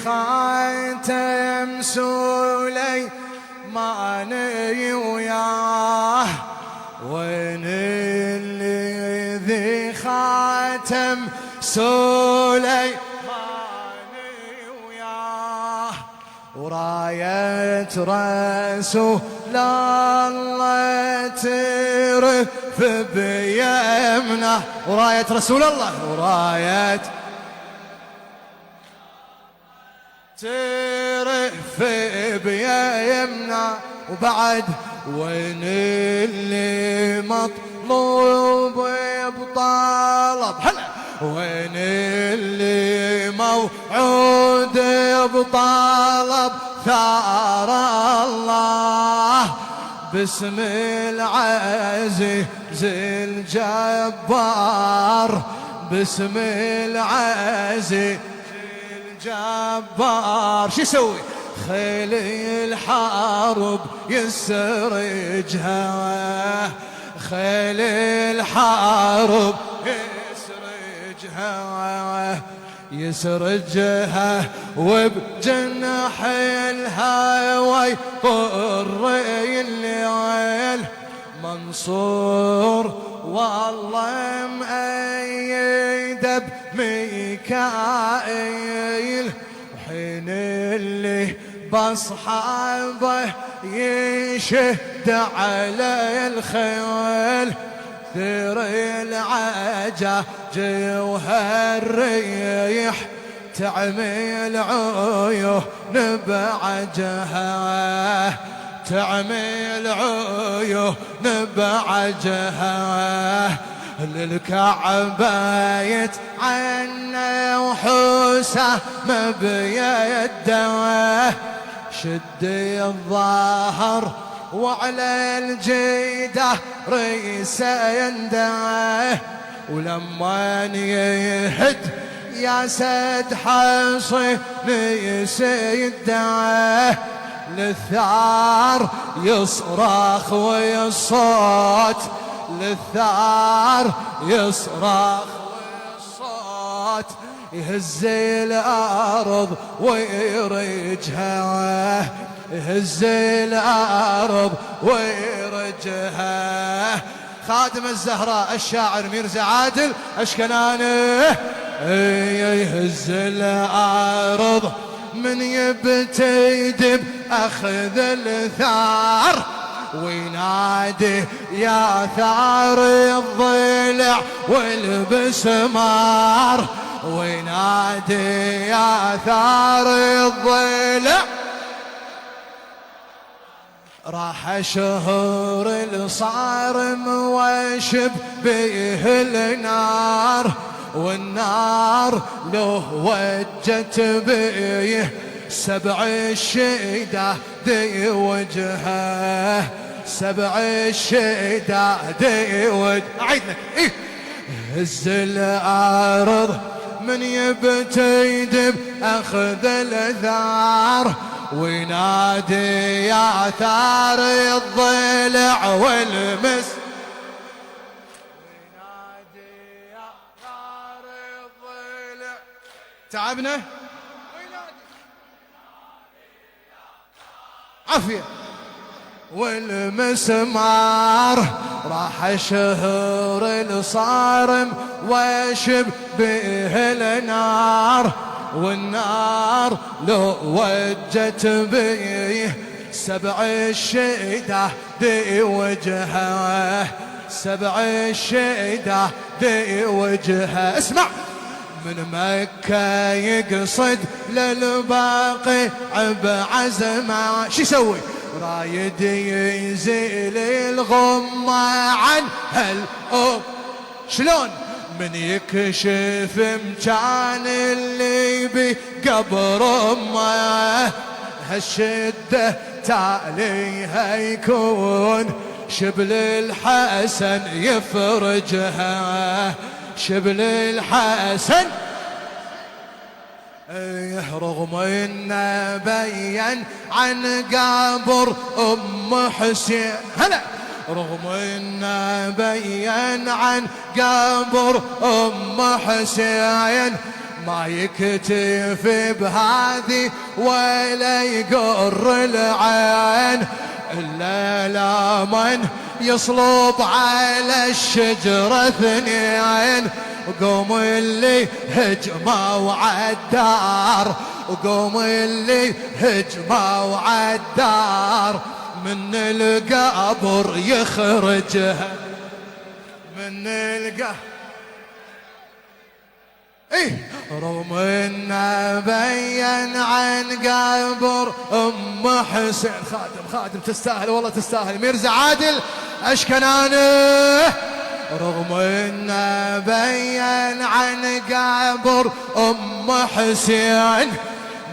خاتم سليمان وياه، وين اللي ذي خاتم سليمان وياه، وراية رسول الله ترف بيمنه، وراية رسول الله، وراية ترف بيمنه، وبعد وين اللي مطلوب بطلب، هلا وين اللي موعود بطلب ثار الله، باسم العزيز الجبار، باسم العزيز الجبار. شو يسوي؟ خيل الحرب يسرجها، خيل الحرب يسرجها، يسرجها وبجناح الهوى يطري الليل، منصور والله مأيد بميكائيل، وحين اللي بصحابه يشد على الخيل، ثري العجاج وهالريح تعمل عيون بعجها، تعمل عيون بعجها، للكعبة يتعنى وحسام بيده، شدي الظهر وعلى الجيدة ريس ينده، ولما يهد يا سد حصين يسده، للثار يصرخ والصوت، للثار يصرخ والصوت، يهز الأرض ويرجها، يهز الأرض ويرجها. خادم الزهراء الشاعر ميرزا عادل أشكناني، يهز الأرض من يبتدب أخذ الثار، وينادي يا ثار الضلع والبسمار، وينادي يا ثار الضلع. راح شهر الصارم وشب به النار، والنار له وجت بيه سبع الشداد وجهه، سبع الشداد وجهه. أعيد لك إيه؟ هز الأرض من يبتدب أخذ الثار، وينادي يا ثار الضلع والمس، وينادي يا ثار الضلع. تعبنا؟ عافية. والمسمار راح شهر الصارم وشب به النار، والنار لو وجت بيه سبع الشداد وجهه، سبع الشداد وجهه. اسمع، من مكة يقصد للباقي بعزمه، شو يسوي؟ رايد ينزل الغمة عن هالأم. شلون؟ من يكشف مكان اللي بقبر امه، هالشدة تاليها يكون شبل الحسن يفرجها، شبل الحسن. رغم انه بين عن قبر ام حسين، هلا رغم انه بين عن قبر ام حسين، ما يكتفي بهذه ولا يقر العين إلا لمن يصلب على الشجرة اثنين. وقوم اللي هجموا عالدار، وقوم اللي هجموا عالدار، من القبر يخرجها من القبر. ايه رغم انه بين عن قبر ام حسين. خادم تستاهل والله تستاهل. ميرزا عادل اشكناني. رغم انه بين عن قبر ام حسين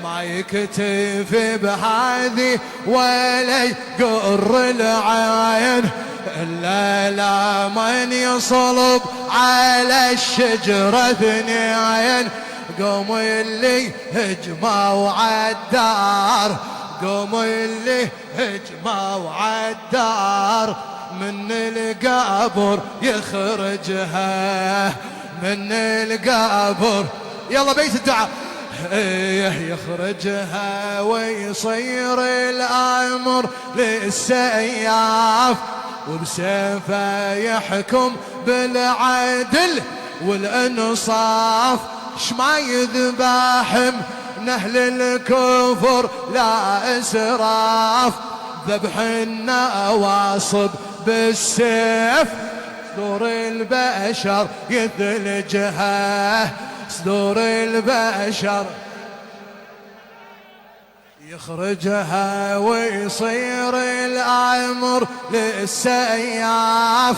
ما يكتفي بهذه ولا يقر العين إلا لمن يصلب على الشجرة اثنين. قوموا اللي هجموا عالدار، قوموا اللي هجموا عالدار، من القبر يخرجها من القبر. يلا بيت الدعاء. يخرجها ويصير الأمر للسياف، وبسيفه يحكم بالعدل والانصاف. شما يذبحهم من اهل الكفر لا اسراف، ذبح النواصب بالسيف، صدور البشر يثلجها، صدور البشر يخرجها ويصير الأمر للسياف،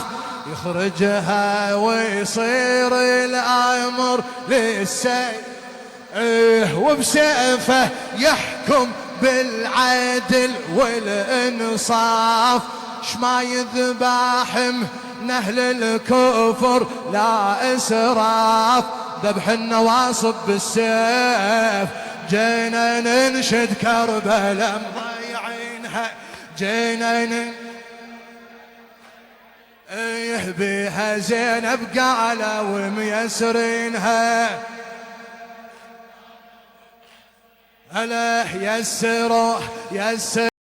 يخرجها ويصير الأمر للسياف. وبسيفه يحكم بالعدل والإنصاف. شما يذبحهم من أهل الكفر لا إسراف، ذبح النواصب بالسيف. جينا ننشد كربلاء مضيعينها، جينا بيها زينب قالوا وميسرينها. هلا يسروا